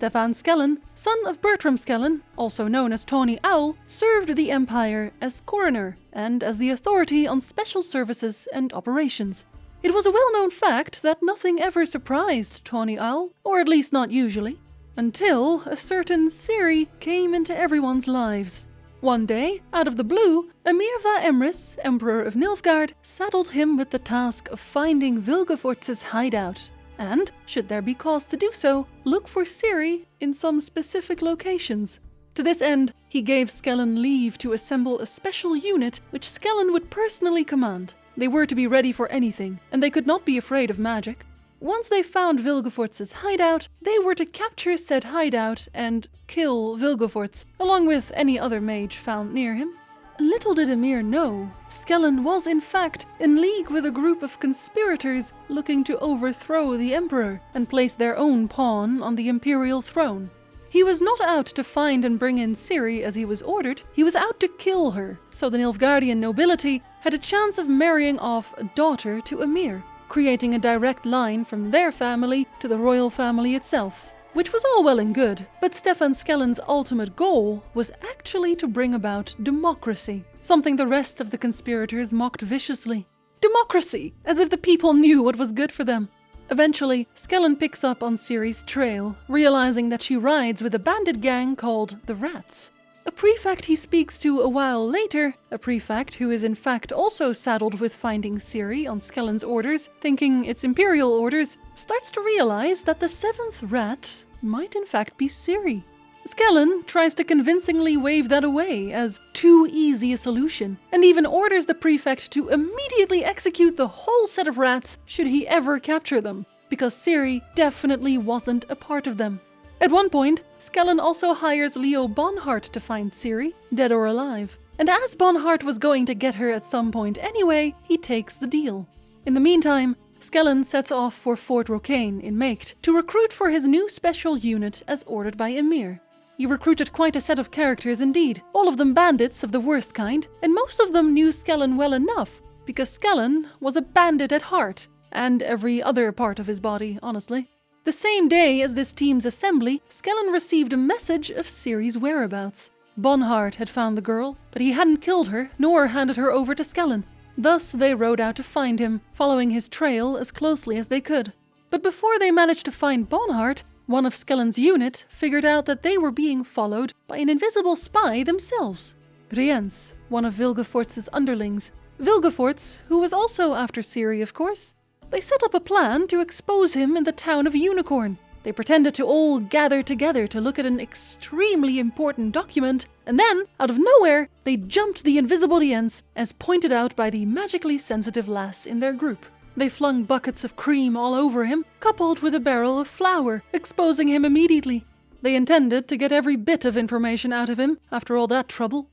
Stefan Skellen, son of Bertram Skellen, also known as Tony Owl, served the Empire as coroner and as the authority on special services and operations. It was a well-known fact that nothing ever surprised Tony Owl, or at least not usually, until a certain Ciri came into everyone's lives. One day, out of the blue, Emir va Emrys, Emperor of Nilfgaard, saddled him with the task of finding Vilgefortz's hideout, and, should there be cause to do so, look for Ciri in some specific locations. To this end, he gave Skellen leave to assemble a special unit which Skellen would personally command. They were to be ready for anything, and they could not be afraid of magic. Once they found Vilgefortz's hideout, they were to capture said hideout and kill Vilgefortz, along with any other mage found near him. Little did Emir know, Skellen was in fact in league with a group of conspirators looking to overthrow the Emperor and place their own pawn on the imperial throne. He was not out to find and bring in Ciri as he was ordered, he was out to kill her, so the Nilfgaardian nobility had a chance of marrying off a daughter to Emir, creating a direct line from their family to the royal family itself. Which was all well and good, but Stefan Skellen's ultimate goal was actually to bring about democracy, something the rest of the conspirators mocked viciously. Democracy! As if the people knew what was good for them. Eventually, Skellen picks up on Ciri's trail, realizing that she rides with a bandit gang called the Rats. A prefect he speaks to a while later, a prefect who is in fact also saddled with finding Ciri on Skellen's orders, thinking it's imperial orders, starts to realize that the seventh rat might in fact be Ciri. Skellen tries to convincingly wave that away as too easy a solution, and even orders the prefect to immediately execute the whole set of rats should he ever capture them, because Ciri definitely wasn't a part of them. At one point, Skellen also hires Leo Bonhart to find Ciri, dead or alive. And as Bonhart was going to get her at some point anyway, he takes the deal. In the meantime, Skellen sets off for Fort Rocaine in Maegd to recruit for his new special unit as ordered by Emir. He recruited quite a set of characters indeed, all of them bandits of the worst kind, and most of them knew Skellen well enough, because Skellen was a bandit at heart, and every other part of his body, honestly. The same day as this team's assembly, Skellen received a message of Ciri's whereabouts. Bonhart had found the girl, but he hadn't killed her, nor handed her over to Skellen. Thus they rode out to find him, following his trail as closely as they could. But before they managed to find Bonhart, one of Skellen's unit figured out that they were being followed by an invisible spy themselves. Rience, one of Vilgefortz's underlings. Vilgefortz, who was also after Ciri, of course. They set up a plan to expose him in the town of Unicorn. They pretended to all gather together to look at an extremely important document, and then, out of nowhere, they jumped the invisible Rience, as pointed out by the magically sensitive lass in their group. They flung buckets of cream all over him, coupled with a barrel of flour, exposing him immediately. They intended to get every bit of information out of him after all that trouble.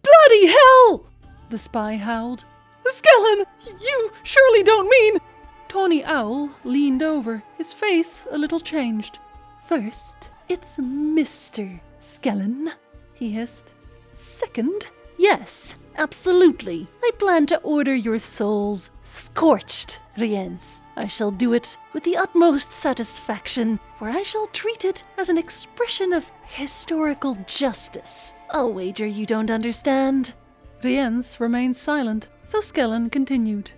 "Bloody hell!" the spy howled. "Skellen, you surely don't mean—" Tony Owl leaned over, his face a little changed. "First, it's Mr. Skellen," he hissed. "Second, yes, absolutely, I plan to order your souls scorched, Rience. I shall do it with the utmost satisfaction, for I shall treat it as an expression of historical justice. I'll wager you don't understand." Rience remained silent, so Skellen continued.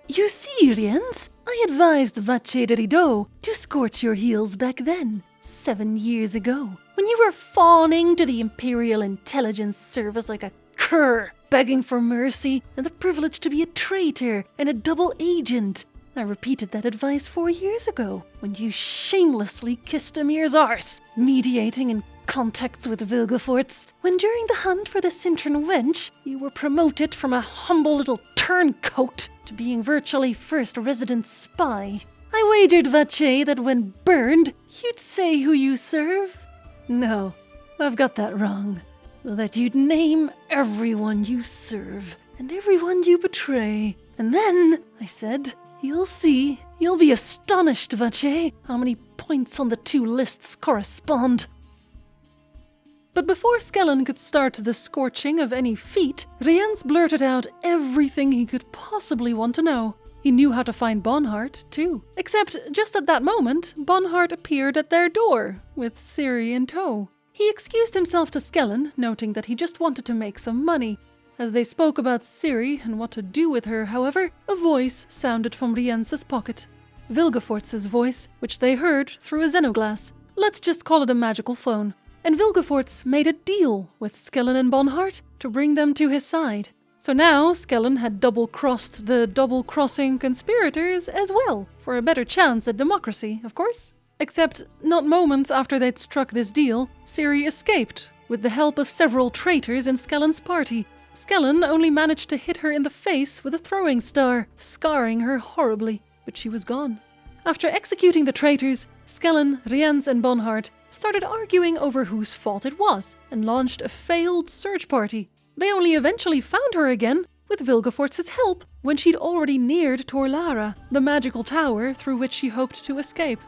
"You see, Rience, I advised Vache de Rideau to scorch your heels back then, 7 years ago, when you were fawning to the Imperial Intelligence Service like a cur, begging for mercy and the privilege to be a traitor and a double agent. I repeated that advice 4 years ago, when you shamelessly kissed Emir's arse, mediating in contacts with Vilgefortz, when during the hunt for the Cintron wench, you were promoted from a humble little turncoat to being virtually first resident spy. I wagered, Vache, that when burned, you'd say who you serve. No, I've got that wrong. That you'd name everyone you serve and everyone you betray. And then, I said, you'll see, you'll be astonished, Vache, how many points on the two lists correspond." But before Skellen could start the scorching of any feet, Rience blurted out everything he could possibly want to know. He knew how to find Bonhart, too. Except just at that moment, Bonhart appeared at their door, with Ciri in tow. He excused himself to Skellen, noting that he just wanted to make some money. As they spoke about Ciri and what to do with her, however, a voice sounded from Rience's pocket. Vilgefortz's voice, which they heard through a xenoglass. Let's just call it a magical phone. And Vilgefortz made a deal with Skellen and Bonhart to bring them to his side. So now Skellen had double-crossed the double-crossing conspirators as well, for a better chance at democracy, of course. Except, not moments after they'd struck this deal, Ciri escaped, with the help of several traitors in Skellen's party. Skellen only managed to hit her in the face with a throwing star, scarring her horribly, but she was gone. After executing the traitors, Skellen, Rience and Bonhart started arguing over whose fault it was, and launched a failed search party. They only eventually found her again, with Vilgefortz's help, when she'd already neared Torlara, the magical tower through which she hoped to escape.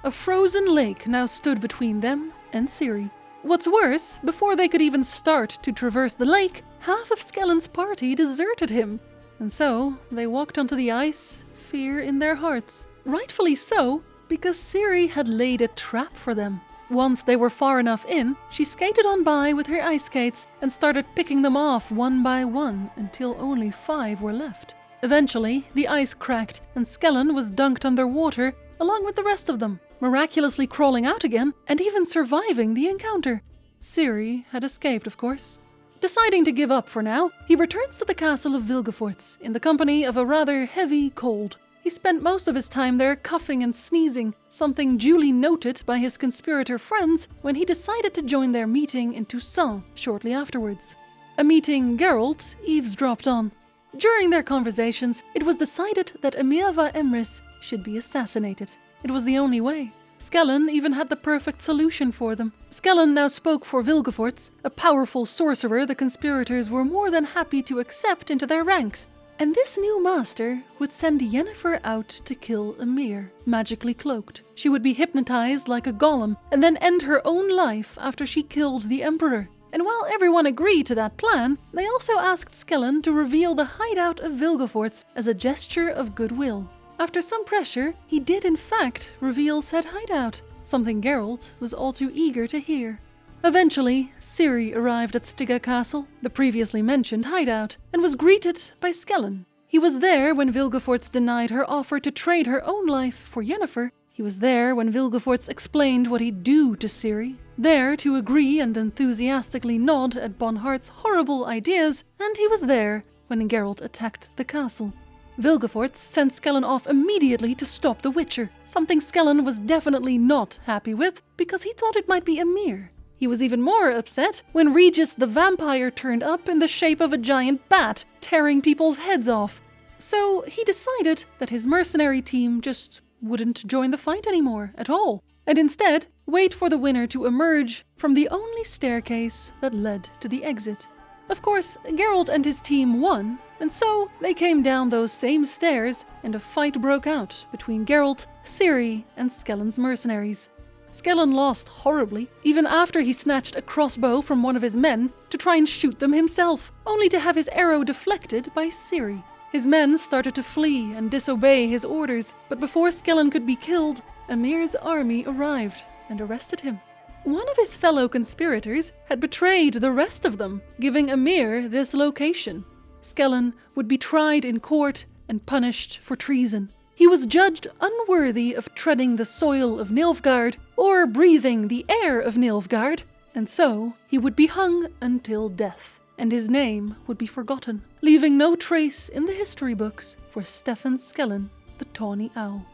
A frozen lake now stood between them and Ciri. What's worse, before they could even start to traverse the lake, half of Skellen's party deserted him. And so, they walked onto the ice, fear in their hearts. Rightfully so, because Ciri had laid a trap for them. Once they were far enough in, she skated on by with her ice skates and started picking them off one by one until only 5 were left. Eventually, the ice cracked and Skellen was dunked underwater along with the rest of them, miraculously crawling out again and even surviving the encounter. Ciri had escaped, of course. Deciding to give up for now, he returns to the castle of Vilgefortz in the company of a rather heavy cold. He spent most of his time there coughing and sneezing, something duly noted by his conspirator friends when he decided to join their meeting in Toussaint shortly afterwards. A meeting Geralt eavesdropped on. During their conversations, it was decided that Emiava Emrys should be assassinated. It was the only way. Skellen even had the perfect solution for them. Skellen now spoke for Vilgefortz, a powerful sorcerer the conspirators were more than happy to accept into their ranks. And this new master would send Yennefer out to kill Emhyr, magically cloaked. She would be hypnotized like a golem and then end her own life after she killed the Emperor. And while everyone agreed to that plan, they also asked Skellen to reveal the hideout of Vilgefortz as a gesture of goodwill. After some pressure, he did in fact reveal said hideout, something Geralt was all too eager to hear. Eventually, Ciri arrived at Stygia Castle, the previously mentioned hideout, and was greeted by Skellen. He was there when Vilgefortz denied her offer to trade her own life for Yennefer. He was there when Vilgefortz explained what he'd do to Ciri, there to agree and enthusiastically nod at Bonhart's horrible ideas, and he was there when Geralt attacked the castle. Vilgefortz sent Skellen off immediately to stop the Witcher, something Skellen was definitely not happy with because he thought it might be Emhyr. He was even more upset when Regis the vampire turned up in the shape of a giant bat, tearing people's heads off. So he decided that his mercenary team just wouldn't join the fight anymore at all, and instead wait for the winner to emerge from the only staircase that led to the exit. Of course, Geralt and his team won, and so they came down those same stairs and a fight broke out between Geralt, Ciri, and Skellen's mercenaries. Skellen lost horribly, even after he snatched a crossbow from one of his men to try and shoot them himself, only to have his arrow deflected by Ciri. His men started to flee and disobey his orders, but before Skellen could be killed, Emhyr's army arrived and arrested him. One of his fellow conspirators had betrayed the rest of them, giving Emhyr this location. Skellen would be tried in court and punished for treason. He was judged unworthy of treading the soil of Nilfgaard or breathing the air of Nilfgaard, and so he would be hung until death, and his name would be forgotten, leaving no trace in the history books for Stefan Skellen, the Tawny Owl.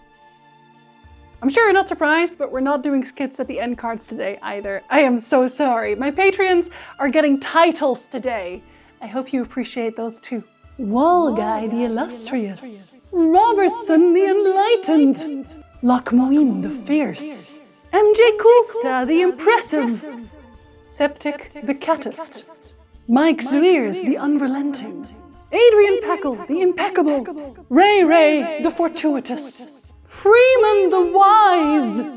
I'm sure you're not surprised, but we're not doing skits at the end cards today either. I am so sorry. My Patreons are getting titles today. I hope you appreciate those too. Walguy the Illustrious. Robertson the Enlightened, Lochmoin the Fierce, MJ Coolsta the Impressive, Septic the Cattist, Mike Zweers the Unrelenting, Adrian Packle the Impeccable, Ray the Fortuitous, Freeman the Wise,